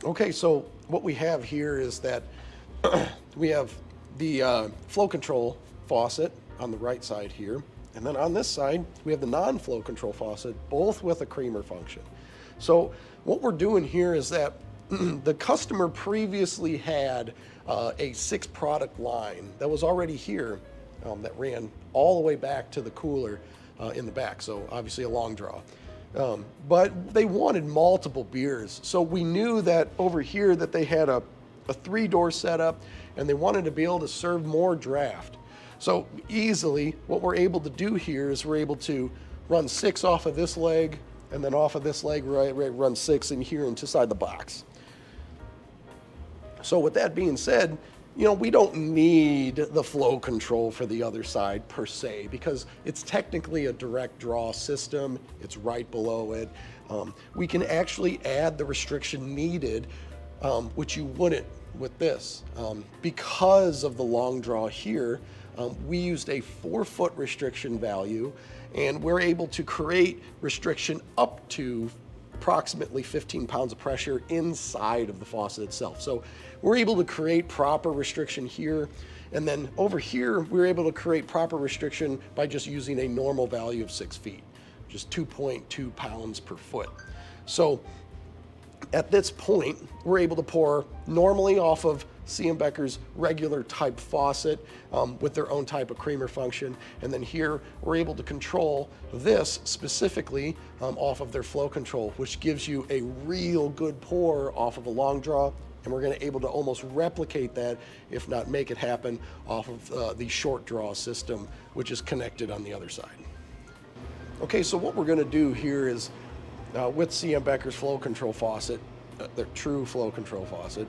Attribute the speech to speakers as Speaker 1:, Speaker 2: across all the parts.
Speaker 1: Okay, so what we have here is that we have the flow control faucet on the right side here, and then on this side we have the non-flow control faucet, both with a creamer function. So what we're doing here is that the customer previously had a 6-product line that was already here that ran all the way back to the cooler in the back, so obviously a long draw. But they wanted multiple beers, so we knew that over here that they had a 3-door setup and they wanted to be able to serve more draft. So easily what we're able to do here is we're able to run 6 off of this leg, and then off of this leg run 6 in here inside the box. So with that being said, you know, we don't need the flow control for the other side per se, because it's technically a direct draw system. It's right below it. We can actually add the restriction needed, which you wouldn't with this. Because of the long draw here, we used a 4-foot restriction value, and we're able to create restriction up to approximately 15 pounds of pressure inside of the faucet itself. So we're able to create proper restriction here, and then over here we're able to create proper restriction by just using a normal value of 6 feet, just 2.2 pounds per foot. So at this point we're able to pour normally off of CMBecker's regular type faucet with their own type of creamer function, and then here we're able to control this specifically off of their flow control, which gives you a real good pour off of a long draw, and we're going to able to almost replicate that, if not make it happen, off of the short draw system, which is connected on the other side. Okay, so what we're going to do here is with CMBecker's flow control faucet, their true flow control faucet,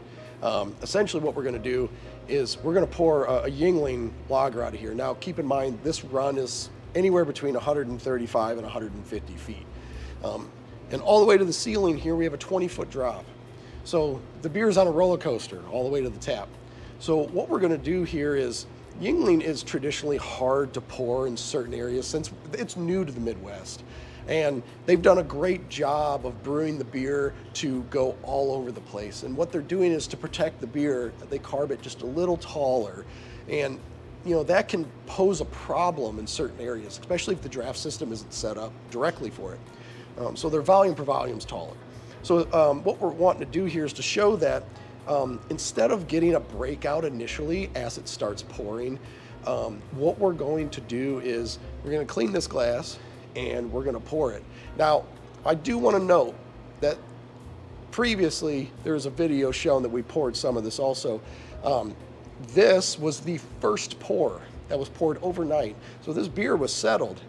Speaker 1: essentially what we're going to do is we're going to pour a Yingling lager out of here. Now keep in mind this run is anywhere between 135 and 150 feet. And all the way to the ceiling here we have a 20-foot drop. So the beer's on a roller coaster all the way to the tap. So what we're going to do here is, Yingling is traditionally hard to pour in certain areas since it's new to the Midwest. And they've done a great job of brewing the beer to go all over the place. And what they're doing is to protect the beer, they carb it just a little taller. And you know, that can pose a problem in certain areas, especially if the draft system isn't set up directly for it. So their volume per volume is taller. So what we're wanting to do here is to show that instead of getting a breakout initially as it starts pouring, what we're going to do is we're going to clean this glass and we're going to pour it. Now, I do want to note that previously there was a video showing that we poured some of this also. This was the first pour that was poured overnight. So this beer was settled,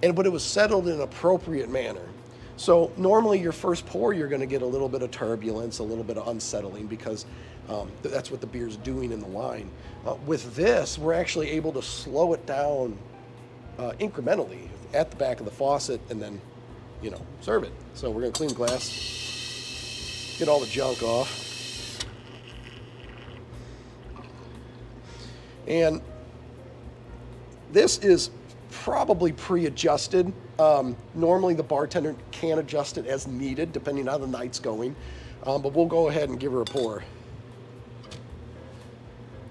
Speaker 1: but it was settled in an appropriate manner. So normally your first pour, you're going to get a little bit of turbulence, a little bit of unsettling, because that's what the beer's doing in the line. With this, we're actually able to slow it down incrementally at the back of the faucet, and then, you know, serve it. So we're going to clean the glass, get all the junk off. And this is probably pre-adjusted. Normally the bartender can adjust it as needed depending on how the night's going, but we'll go ahead and give her a pour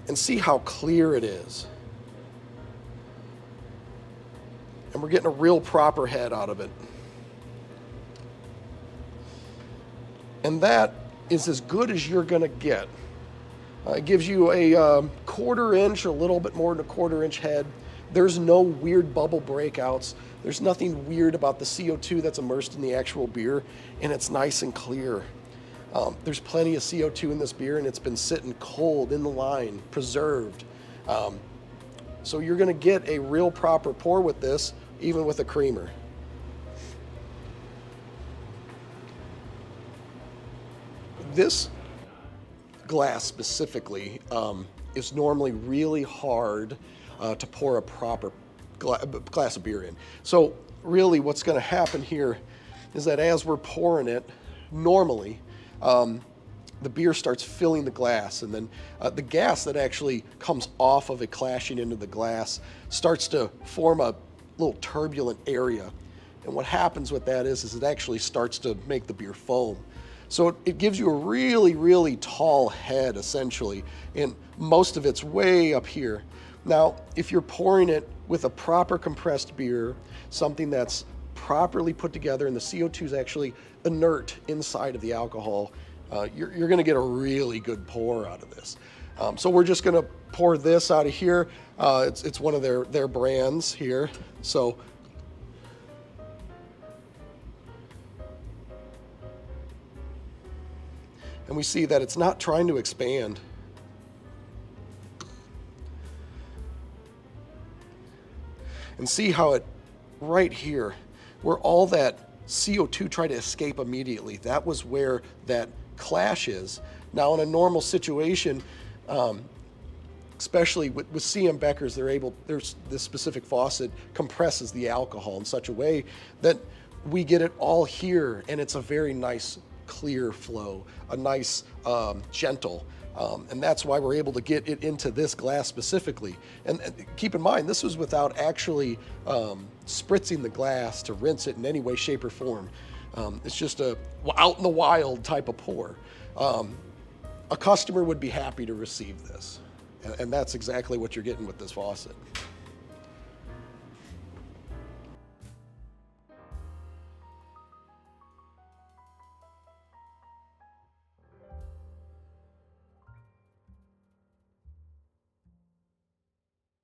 Speaker 1: and see how clear it is. And we're getting a real proper head out of it. And that is as good as you're going to get. It gives you a 1/4 inch, a little bit more than a 1/4 inch head. There's no weird bubble breakouts. There's nothing weird about the CO2 that's immersed in the actual beer, and it's nice and clear. There's plenty of CO2 in this beer, and it's been sitting cold in the line, preserved. So you're going to get a real proper pour with this, even with a creamer. This glass specifically is normally really hard to pour a proper glass of beer in. So really what's going to happen here is that as we're pouring it, normally the beer starts filling the glass, and then the gas that actually comes off of it clashing into the glass starts to form a little turbulent area. And what happens with that is it actually starts to make the beer foam. So it gives you a really, really tall head essentially, and most of it's way up here. Now, if you're pouring it with a proper compressed beer, something that's properly put together and the CO2 is actually inert inside of the alcohol, you're going to get a really good pour out of this. So we're just going to pour this out of here. It's one of their brands here. So and we see that it's not trying to expand. And see how it, right here, where all that CO2 tried to escape immediately, that was where that clash is. Now in a normal situation, especially with CMBeckers, there's this specific faucet compresses the alcohol in such a way that we get it all here, and it's a very nice clear flow, a nice gentle, and that's why we're able to get it into this glass specifically. And keep in mind, this was without actually spritzing the glass to rinse it in any way, shape, or form. It's just a out in the wild type of pour. A customer would be happy to receive this, and that's exactly what you're getting with this faucet.